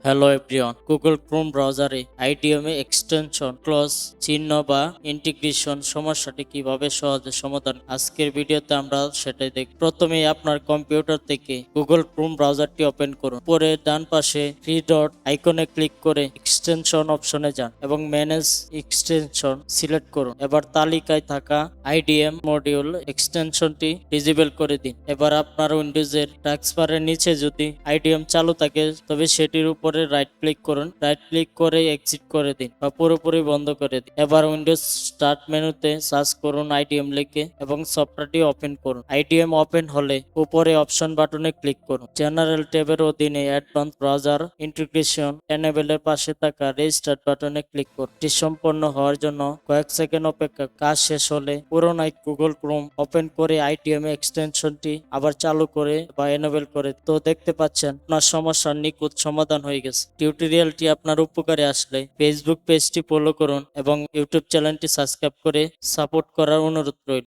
Hello everyone, Google Chrome ব্রাউজারে আইডিএমএ extension clause চিহ্ন বা ইন্টিগ্রেশন সমস্যাটি কিভাবে সহজে সমাধান। আজকের ভিডিওতে আমরা সেটাই দেখব। প্রথমে আপনার কম্পিউটার থেকে গুগল ক্রোম ব্রাউজারটি ওপেন করুন। পরে ডান পাশে থ্রি ডট আইকনে ক্লিক করে এক্সটেনশন অপশনে যান এবং ম্যানেজ এক্সটেনশন সিলেক্ট করুন। এবার তালিকায় থাকা আইডিএম মডিউল এক্সটেনশনটি ডিসেবল করে দিন। এবার আপনার উইন্ডোজের টাস্কবারের নিচে যদি আইডিএম চালু থাকে তবে সেটির উপরে রাইট ক্লিক করুন। রাইট ক্লিক করে এক্সিট করে দিন বা পুরোপুরি বন্ধ করে দিন। এবার উইন্ডোজ স্টার্ট মেনুতে সার্চ করুন আইডিএম লিখে এবং সফটওয়্যারটি ওপেন করুন। আইডিএম ওপেন হলে উপরে অপশন বাটনে ক্লিক করুন। জেনারেল ট্যাবের অধীনে অ্যাডভান্স ব্রাউজার ইন্টিগ্রেশন এনেবলের পাশে থাকা রেজিস্টার্ট বাটনে ক্লিক করুন। এটি সম্পন্ন হওয়ার জন্য কয়েক সেকেন্ড অপেক্ষা। কাজ শেষ হলে পুরোনায় গুগল ক্রোম ওপেন করে আইডিএম এক্সটেনশনটি আবার চালু করে বা এনেবল করে। তো দেখতে পাচ্ছেন আপনার সমস্যার নিখুঁত সমাধান হয়ে গেছে। টিউটোরিয়ালটি আপনার উপকারে আসলে ফেসবুক পেজটি ফলো করুন এবং ইউটিউব চ্যানেলটি সাবস্ক্রাইব করে সাপোর্ট করার অনুরোধ রইল।